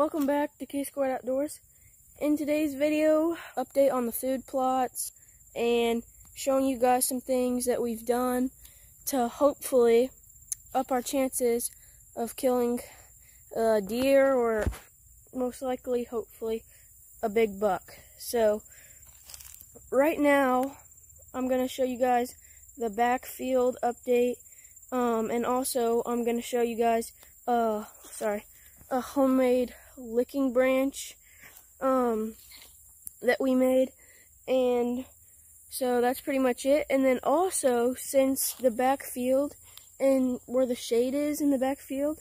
Welcome back to K-Squared Outdoors. In today's video, update on the food plots and showing you guys some things that we've done to hopefully up our chances of killing a deer or most likely, hopefully, a big buck. So right now, I'm going to show you guys the backfield update, and also I'm going to show you guys a homemade licking branch that we made, and so that's pretty much it. And then also, since the backfield and where the shade is in the backfield,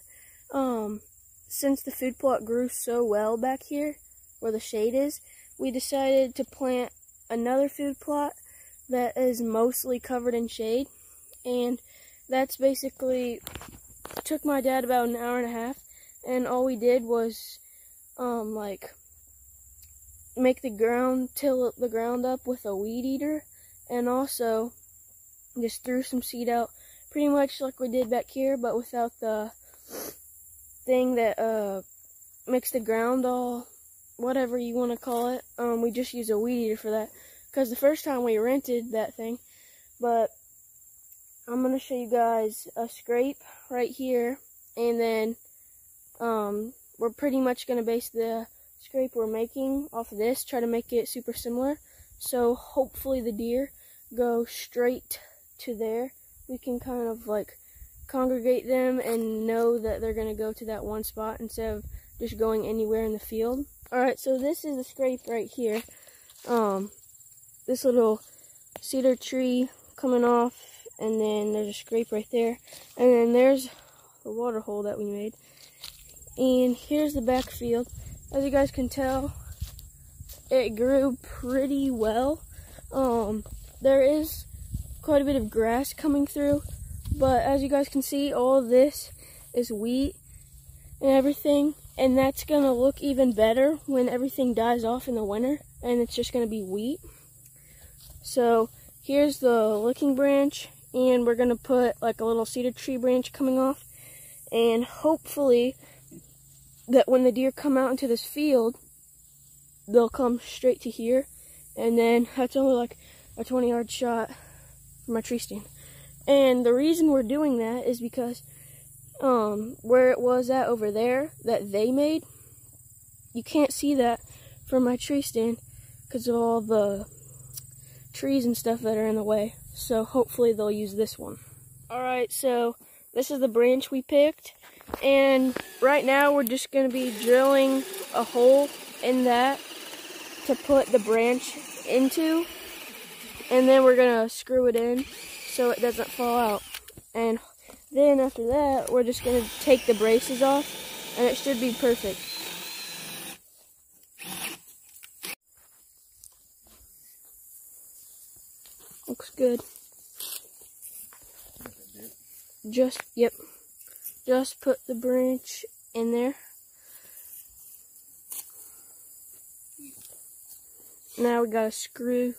since the food plot grew so well back here where the shade is, we decided to plant another food plot that is mostly covered in shade, and that's basically took my dad about an hour and a half, and all we did was make the ground, till the ground up with a weed eater, and also just threw some seed out, pretty much like we did back here, but without the thing that makes the ground all, whatever you want to call it. We just use a weed eater for that, because the first time we rented that thing. But I'm going to show you guys a scrape right here, and then we're pretty much going to base the scrape we're making off of this, try to make it super similar, so hopefully the deer go straight to there. We can kind of like congregate them and know that they're going to go to that one spot instead of just going anywhere in the field. Alright, so this is the scrape right here. This little cedar tree coming off, and then there's a scrape right there, and then there's the water hole that we made. And here's the backfield. As you guys can tell, it grew pretty well. There is quite a bit of grass coming through, but as you guys can see, all of this is wheat and everything, and that's gonna look even better when everything dies off in the winter and it's just gonna be wheat. So here's the licking branch, and we're gonna put like a little cedar tree branch coming off, and hopefully that when the deer come out into this field, they'll come straight to here, and then that's only like a 20-yard shot from my tree stand. And the reason we're doing that is because where it was at over there that they made, you can't see that from my tree stand because of all the trees and stuff that are in the way. So hopefully they'll use this one. Alright, so this is the branch we picked, and right now we're just going to be drilling a hole in that to put the branch into, and then we're going to screw it in so it doesn't fall out. And then after that, we're just going to take the braces off, and it should be perfect. Looks good. Just put the branch in there. Now we gotta screw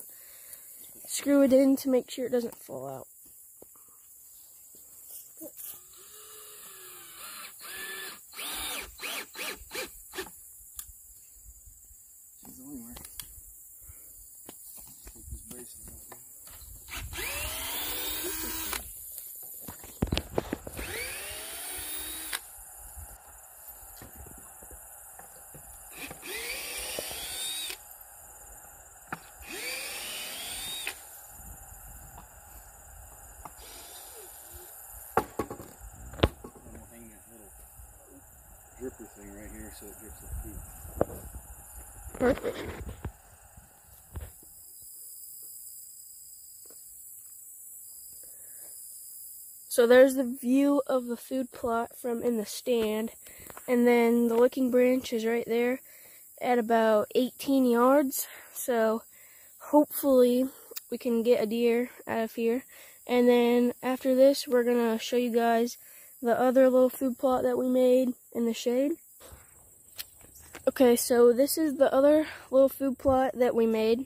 it in to make sure it doesn't fall out. Dripper thing right here so it drips the feet. Perfect. So there's the view of the food plot from in the stand, and then the licking branch is right there at about 18 yards. So hopefully we can get a deer out of here. And then after this, we're gonna show you guys the other little food plot that we made in the shade. Okay, so this is the other little food plot that we made,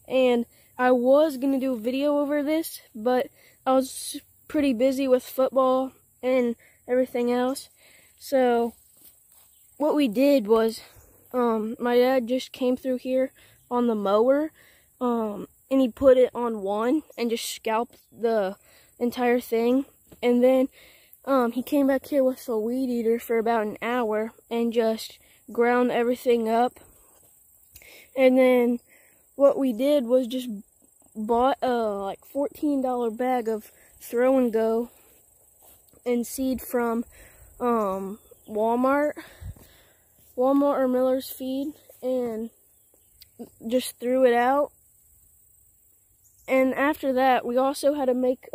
and I was gonna do a video over this, but I was pretty busy with football and everything else, so what we did was, my dad just came through here on the mower, and he put it on one and just scalped the entire thing. And then he came back here with a weed eater for about an hour and just ground everything up. And then what we did was just bought a like $14 bag of Throw and Go and seed from Walmart or Miller's Feed, and just threw it out. And after that, we also had to make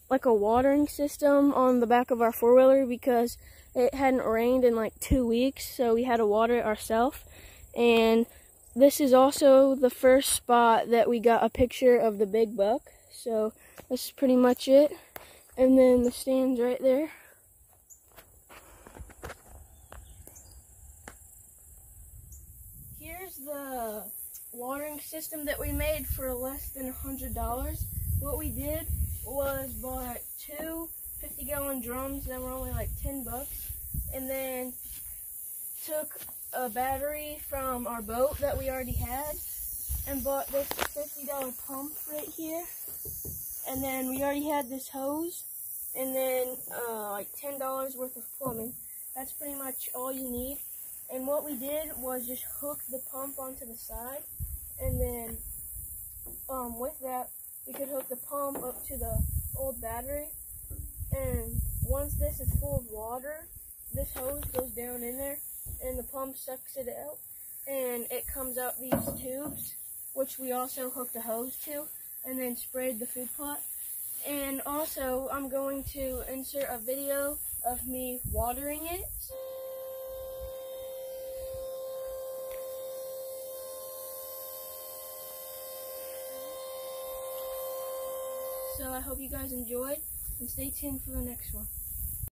like a watering system on the back of our four-wheeler because it hadn't rained in like 2 weeks, so we had to water it ourselves. And this is also the first spot that we got a picture of the big buck. So this is pretty much it. And then the stand's right there. Here's the watering system that we made for less than $100. What we did was bought two 50-gallon drums that were only like 10 bucks, and then took a battery from our boat that we already had and bought this $50 pump right here. And then we already had this hose, and then like $10 worth of plumbing. That's pretty much all you need. And what we did was just hook the pump onto the side, and then with that we could hook the pump up to the old battery. And once this is full of water, this hose goes down in there and the pump sucks it out, and it comes out these tubes, which we also hooked a hose to and then sprayed the food plot. And also I'm going to insert a video of me watering it. So I hope you guys enjoyed, and stay tuned for the next one.